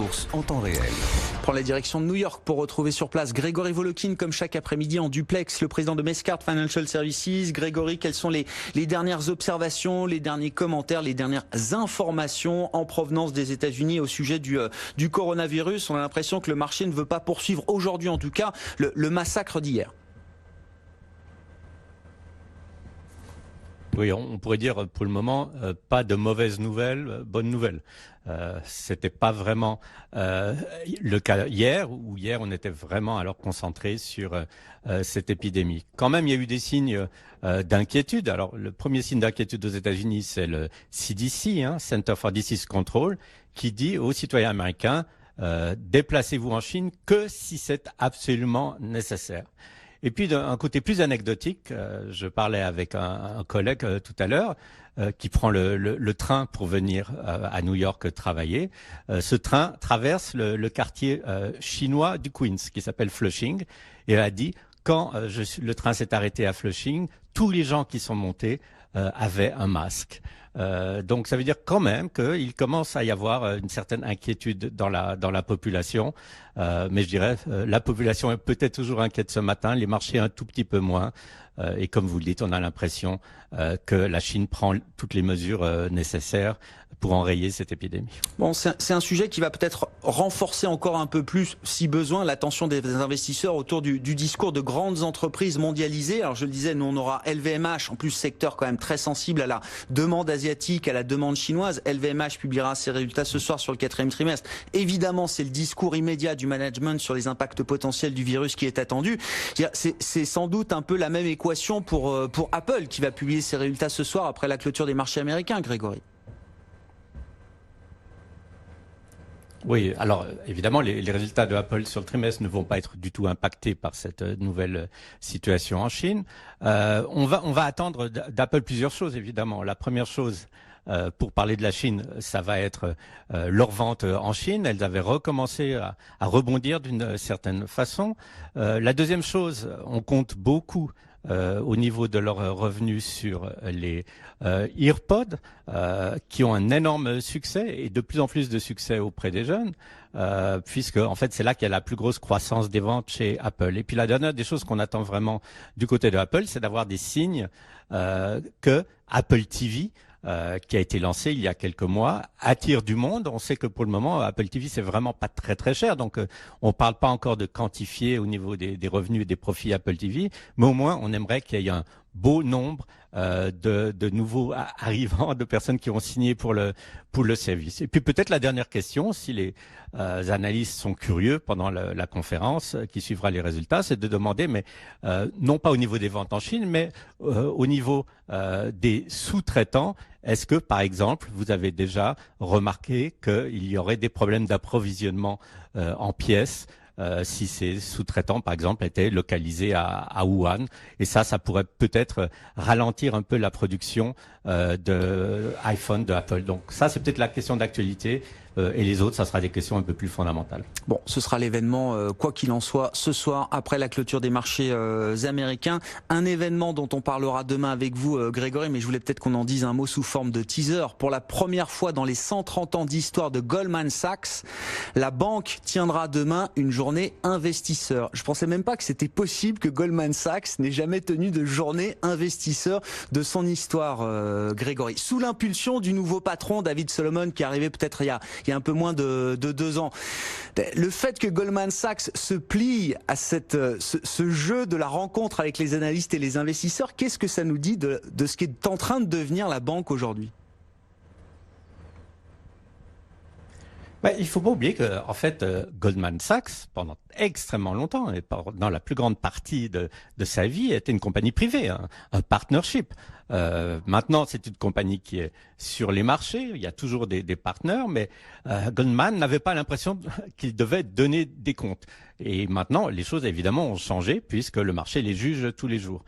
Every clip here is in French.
bourse en temps réel. Prend la direction de New York pour retrouver sur place Grégory Volokin comme chaque après-midi en duplex, le président de Mescart Financial Services. Grégory, quelles sont les dernières observations, les derniers commentaires, les dernières informations en provenance des États-Unis au sujet du coronavirus? On a l'impression que le marché ne veut pas poursuivre aujourd'hui en tout cas le massacre d'hier. Oui, on pourrait dire pour le moment pas de mauvaises nouvelles, bonnes nouvelles. C'était pas vraiment le cas hier, où hier on était vraiment alors concentré sur cette épidémie. Quand même, il y a eu des signes d'inquiétude. Alors, le premier signe d'inquiétude aux États-Unis, c'est le CDC, Center for Disease Control, qui dit aux citoyens américains déplacez-vous en Chine que si c'est absolument nécessaire. Et puis d'un côté plus anecdotique, je parlais avec un collègue tout à l'heure qui prend le train pour venir à New York travailler. Ce train traverse le quartier chinois du Queens qui s'appelle Flushing et a dit quand le train s'est arrêté à Flushing, tous les gens qui sont montés avaient un masque. Donc ça veut dire quand même qu'il commence à y avoir une certaine inquiétude dans la population. Mais je dirais, la population est peut-être toujours inquiète ce matin, les marchés un tout petit peu moins. Et comme vous le dites, on a l'impression que la Chine prend toutes les mesures nécessaires pour enrayer cette épidémie. Bon, c'est un sujet qui va peut-être renforcer encore un peu plus, si besoin, l'attention des investisseurs autour du discours de grandes entreprises mondialisées. Alors je le disais, nous on aura LVMH, en plus secteur quand même très sensible à la demande asiatique, à la demande chinoise. LVMH publiera ses résultats ce soir sur le 4e trimestre. Évidemment, c'est le discours immédiat du management sur les impacts potentiels du virus qui est attendu. C'est sans doute un peu la même équation pour Apple qui va publier ses résultats ce soir après la clôture des marchés américains, Grégory. Oui, alors évidemment, les résultats de Apple sur le trimestre ne vont pas être du tout impactés par cette nouvelle situation en Chine. On va attendre d'Apple plusieurs choses, évidemment. La première chose, pour parler de la Chine, ça va être leurs ventes en Chine. Elles avaient recommencé à rebondir d'une certaine façon. La deuxième chose, on compte beaucoup au niveau de leurs revenus sur les EarPods, qui ont un énorme succès et de plus en plus de succès auprès des jeunes, puisque en fait c'est là qu'il y a la plus grosse croissance des ventes chez Apple. Et puis la dernière des choses qu'on attend vraiment du côté de Apple, c'est d'avoir des signes que Apple TV, qui a été lancé il y a quelques mois, attire du monde. On sait que pour le moment, Apple TV, c'est vraiment pas très très cher. Donc, on parle pas encore de quantifier au niveau des revenus et des profits Apple TV, mais au moins, on aimerait qu'il y ait un beau nombre de nouveaux arrivants, de personnes qui ont signé pour le service. Et puis peut-être la dernière question, si les analystes sont curieux pendant la conférence qui suivra les résultats, c'est de demander, mais non pas au niveau des ventes en Chine, mais au niveau des sous-traitants. Est-ce que, par exemple, vous avez déjà remarqué qu'il y aurait des problèmes d'approvisionnement en pièces si ces sous-traitants, par exemple, étaient localisés à Wuhan? Et ça pourrait peut-être ralentir un peu la production de iPhone de Apple. Donc ça, c'est peut-être la question d'actualité. Et les autres, ça sera des questions un peu plus fondamentales. Bon, ce sera l'événement, quoi qu'il en soit, ce soir, après la clôture des marchés américains. Un événement dont on parlera demain avec vous, Grégory, mais je voulais peut-être qu'on en dise un mot sous forme de teaser. Pour la première fois dans les 130 ans d'histoire de Goldman Sachs, la banque tiendra demain une journée investisseur. Je pensais même pas que c'était possible que Goldman Sachs n'ait jamais tenu de journée investisseur de son histoire, Grégory. Sous l'impulsion du nouveau patron, David Solomon, qui est arrivé peut-être il y a un peu moins de 2 ans. Le fait que Goldman Sachs se plie à ce jeu de la rencontre avec les analystes et les investisseurs, qu'est-ce que ça nous dit de ce qui est en train de devenir la banque aujourd'hui? Il faut pas oublier que, en fait, Goldman Sachs, pendant extrêmement longtemps, et dans la plus grande partie de sa vie, était une compagnie privée, un partnership. Maintenant, c'est une compagnie qui est sur les marchés. Il y a toujours des partenaires, mais Goldman n'avait pas l'impression qu'il devait donner des comptes. Et maintenant, les choses évidemment ont changé puisque le marché les juge tous les jours.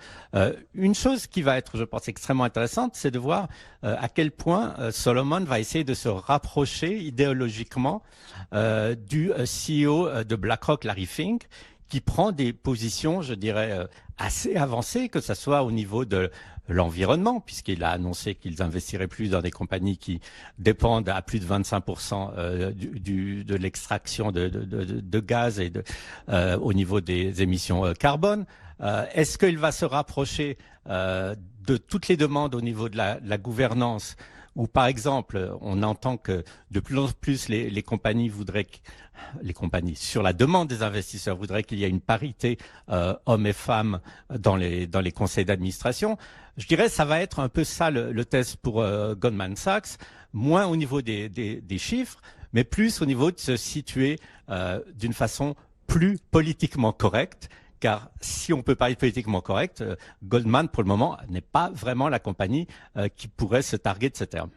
Une chose qui va être, je pense, extrêmement intéressante, c'est de voir à quel point Solomon va essayer de se rapprocher idéologiquement du CEO de BlackRock, Larry Fink, qui prend des positions, je dirais, assez avancées, que ce soit au niveau de l'environnement, puisqu'il a annoncé qu'ils investiraient plus dans des compagnies qui dépendent à plus de 25% de l'extraction de gaz et au niveau des émissions carbone. Est-ce qu'il va se rapprocher de toutes les demandes au niveau de la gouvernance, où par exemple on entend que de plus en plus les compagnies voudraient, sur la demande des investisseurs, voudraient qu'il y ait une parité hommes et femmes dans les conseils d'administration. Je dirais que ça va être un peu ça le test pour Goldman Sachs, moins au niveau des chiffres, mais plus au niveau de se situer d'une façon plus politiquement correcte. Car si on peut parler de politiquement correct, Goldman, pour le moment, n'est pas vraiment la compagnie qui pourrait se targuer de ce terme.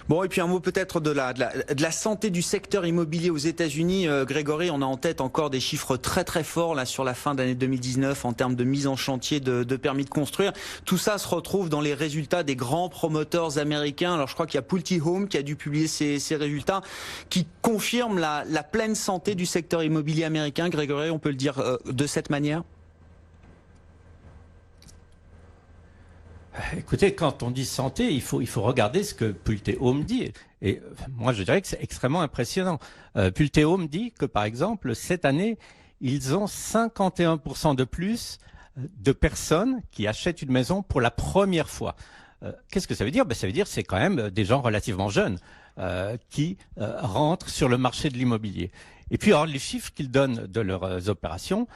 Bon, et puis un mot peut-être de la santé du secteur immobilier aux États-Unis. Grégory, on a en tête encore des chiffres très très forts là sur la fin d'année 2019 en termes de mise en chantier de permis de construire. Tout ça se retrouve dans les résultats des grands promoteurs américains. Alors je crois qu'il y a Pulte Home qui a dû publier ces résultats qui confirment la pleine santé du secteur immobilier américain. Grégory, on peut le dire de cette manière? Écoutez, quand on dit santé, il faut regarder ce que Pulte Home dit. Et moi, je dirais que c'est extrêmement impressionnant. Pulte Home dit que, par exemple, cette année, ils ont 51% de plus de personnes qui achètent une maison pour la première fois. Qu'est-ce que ça veut dire? Ça veut dire que c'est quand même des gens relativement jeunes qui rentrent sur le marché de l'immobilier. Et puis, alors, les chiffres qu'ils donnent de leurs opérations,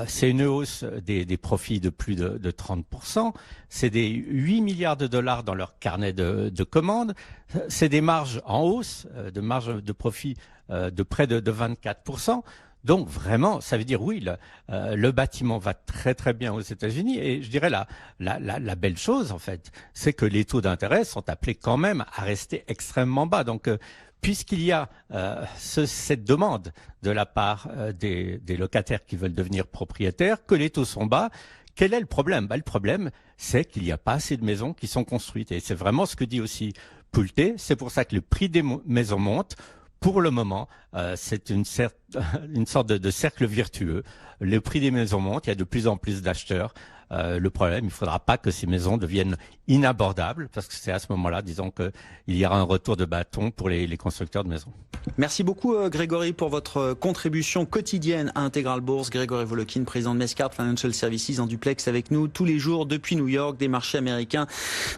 c'est une hausse des profits de plus de 30%. C'est des 8 milliards de dollars dans leur carnet de commandes. C'est des marges en hausse, de marges de profit de près de 24%. Donc vraiment, ça veut dire oui, le bâtiment va très très bien aux États-Unis. Et je dirais la belle chose en fait, c'est que les taux d'intérêt sont appelés quand même à rester extrêmement bas. Donc puisqu'il y a cette demande de la part des locataires qui veulent devenir propriétaires, que les taux sont bas, quel est le problème? Le problème, c'est qu'il n'y a pas assez de maisons qui sont construites. Et c'est vraiment ce que dit aussi Pulte. C'est pour ça que le prix des maisons monte. Pour le moment, c'est une sorte de cercle vertueux. Le prix des maisons monte, il y a de plus en plus d'acheteurs. Le problème, il ne faudra pas que ces maisons deviennent inabordables, parce que c'est à ce moment-là, disons, qu'il y aura un retour de bâton pour les constructeurs de maisons. Merci beaucoup Grégory pour votre contribution quotidienne à Intégral Bourse. Grégory Volokin, président de Mescart Financial Services en duplex avec nous tous les jours depuis New York, des marchés américains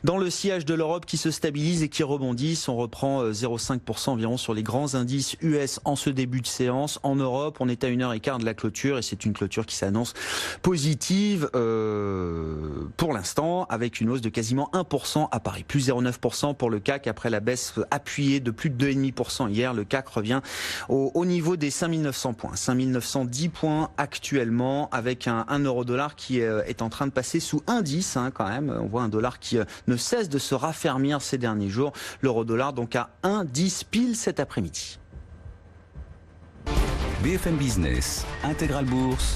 dans le sillage de l'Europe qui se stabilisent et qui rebondissent. On reprend 0,5% environ sur les grands indices US en ce début de séance. En Europe, on est à 1h15 de la clôture et c'est une clôture qui s'annonce positive pour l'instant avec une hausse de quasiment 1% à Paris. Plus 0,9% pour le CAC après la baisse appuyée de plus de 2,5% hier. Le CAC revient au niveau des 5900 points. 5910 points actuellement avec un euro-dollar qui est en train de passer sous 1,10 quand même. On voit un dollar qui ne cesse de se raffermir ces derniers jours. L'euro-dollar donc à 1,10 pile cet après-midi. BFM Business, Intégral Bourse.